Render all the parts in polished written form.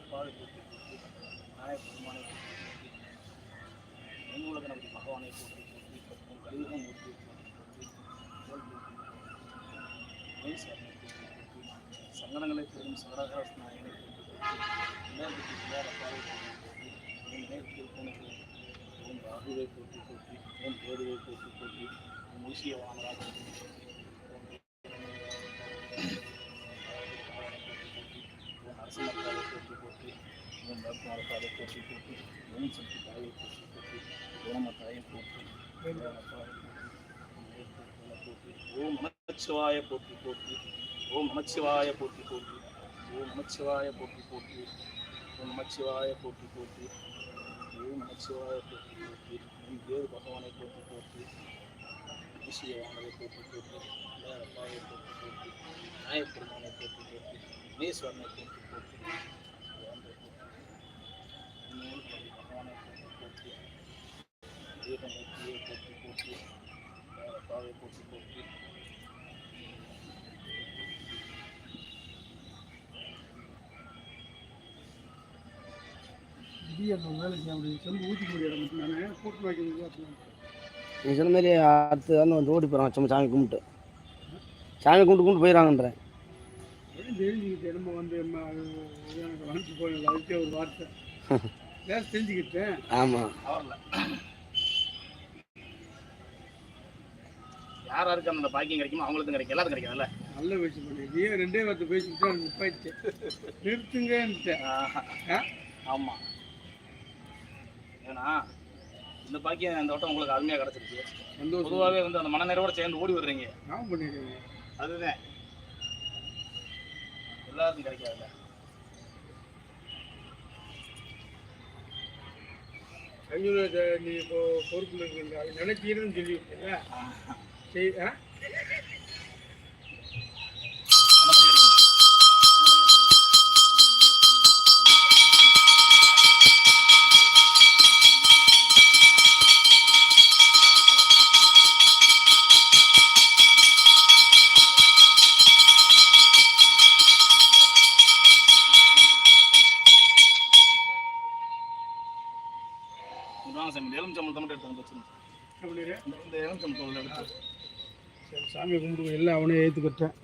அப்பாவை போற்றி போற்றி நாய பெருமானை போற்றி போற்றி எங்குலக நமக்கு பகவானை போற்றி போற்றி உன் கலியுகம் மூர்த்தி போற்றி போற்றி மேஸ்வரனை போற்றி போற்றி சங்கடங்களை பெறும் சங்கடகர நாயகனை போற்றி போற்றி நேர்த்தி பிள்ளையார் அப்பாவை போற்றி போற்றி உன் நேர்த்தி போனது உன் ராகுவை போற்றி போற்றி உன் தேடுவை போற்றி போற்றி உன் மூசிய வாமராக போற்றி போற்றி அரசமக்காவை போற்றி போற்றி உன் மருத்துவக்காவை போற்றி போற்றி உன் சக்தி தாயை போற்றி போற்றி குணமத்தாயை போற்றி போற்றி ஓம் நமச்சிவாய போற்றி போற்றி ஓம் நமச்சிவாய போற்றி போற்றி ஓம் நமச்சிவாய போற்றி போற்றி ஓம் நமச்சிவாய போற்றி போற்றி ஓம் நமச்சிவாய போற்றி போற்றி உன் தேவ் பகவானை போற்றி போற்றி ஈஸ்வரிய வானவை போற்றி போற்றி அப்பாவை போற்றி போற்றி நாயப்பெருமானை போற்றி போற்றி மேஸ்வரனை போற்றி போற்றி பகவானை போற்றி போற்றி தேவமூர்த்தியை போற்றி போற்றி அப்பாவை போற்றி போற்றி வேலை செய்ய முடியும் செம்பு ஊற்றி முடியாது மட்டும் நான் கூட்டு வைக்கிறது. நீ சொன்ன மாதிரி அடுத்து வந்து ஓடி போகிறான் சும்மா சாமி கும்பிட்டு கும்பிட்டு போயிடறாங்கன்றேன். தெரிஞ்சுக்கிட்டேன் நம்ம வந்து எனக்கு வந்து போய் அதுக்கே ஒரு வார்த்தை வேலை தெரிஞ்சுக்கிட்டேன். ஆமாம், யாருக்கு அந்த பாக்கியம் கிடைக்குமோ அவங்களுக்கும் கிடைக்கும், எல்லாருக்கும் கிடைக்காதுல்ல. நல்ல வயசு பண்ணிருக்கீங்க. 2 வார்த்தை பேசிக்கிட்டு நிப்பாயிடுச்சு நிறுத்துங்கன்ட்டேன். ஆமாம், ஏன்னா இந்த பாக்கியம் இந்த வட்டம் உங்களுக்கு அருமையாக கிடச்சிருக்கு. பொதுவாகவே வந்து அந்த மனநிறைவோட சேர்ந்து ஓடி வர்றீங்க. நான் பண்ணிடுறீங்க. அதுதான் எல்லாருக்கும் கிடைக்காதுல்ல. நீ இப்போ பொறுப்பில் இருக்கீங்க நினைச்சீங்கன்னு சொல்லிவிட்டீங்க. சரி சாமியை கும்பிடுவோம். எல்லாம் அவனே ஏற்றுக்கிட்டேன்.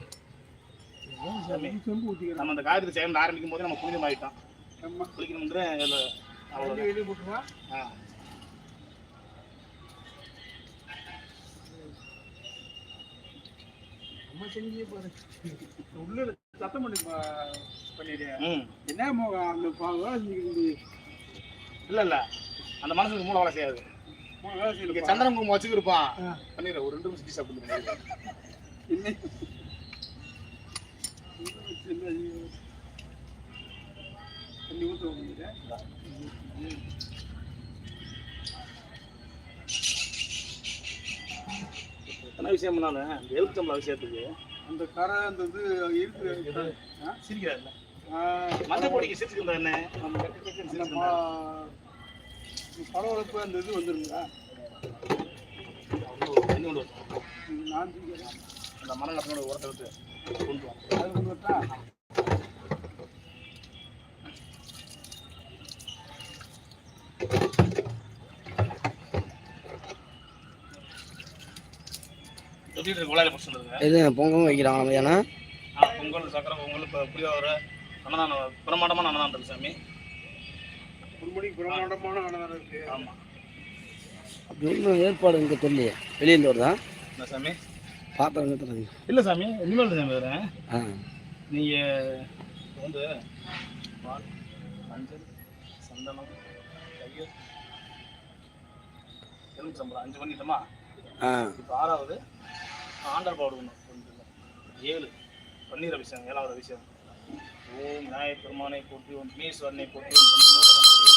நம்ம அந்த காரியத்தை சேர்ந்து ஆரம்பிக்கும் போது நம்ம புனிதமாயிட்டோம். குளிக்கணுங்கிற வெளியே போட்டுருவா. நம்ம செஞ்சே பாரு உள்ள சத்தம் பண்ணிடுறேன். என்ன அந்த வேலை செஞ்சுக்கிட்டு இல்லை இல்லை அந்த மனசுக்கு மூளை வேலை செய்யாது. சந்திரன் குங்குமம் வச்சுக்கிருப்பான் பண்ணிடுற ஒரு 2 நிமிஷம் சாப்பிட்டு தண்ணி ஊற்ற எத்தனை விஷயம் பண்ணாலும் அந்த எலுமிச்சம்பழம் விஷயத்துக்கு அந்த கரை அந்த இது இருக்கு சிரிக்கிறாருல்ல மஞ்சள் பொடிக்கு சிரிச்சுக்கிற என்ன பரவலப்பு அந்த இது வந்துருங்களா நான் அந்த மரம் கட்டனோட உரத்தை விட்டு கொண்டு வா. அது கொண்டு வரட்டா? எப்படி இருக்கு கோலாயில பிடிச்சிருந்துருங்க. இது பொங்கலும் வைக்கிறாங்க மதியானம். பொங்கல் சக்கரை பொங்கல் இப்போ புளியோதரை அன்னதானம் பிரமாண்டமான அன்னதானம் இருக்கு சாமி. 1 மணிக்கு பிரமாண்டமான அன்னதானம் இருக்கு. ஆமாம், அப்படி ஒன்றும் ஏற்பாடு இங்கே தெரியலையே. வெளியிருந்து வருதா என்ன சாமி? பாத்திரம் தரீங்க? இல்லை சாமி, இனிமேல் சாமி வரேன். ஆ, நீங்கள் வந்து பால் மஞ்சள் சந்தனம் கையல் எலுமிச்சம்பழம் 5 பண்ணிட்டோமா? இப்போ 6வது ஆண்டர் பாடு ஒன்று 7 பன்னீர் அபிஷேகம் 7வது அபிஷேகம். ஓம் நாய பெருமானை போற்றி ஓம் மீஸ்வரனை போற்றி ஓம்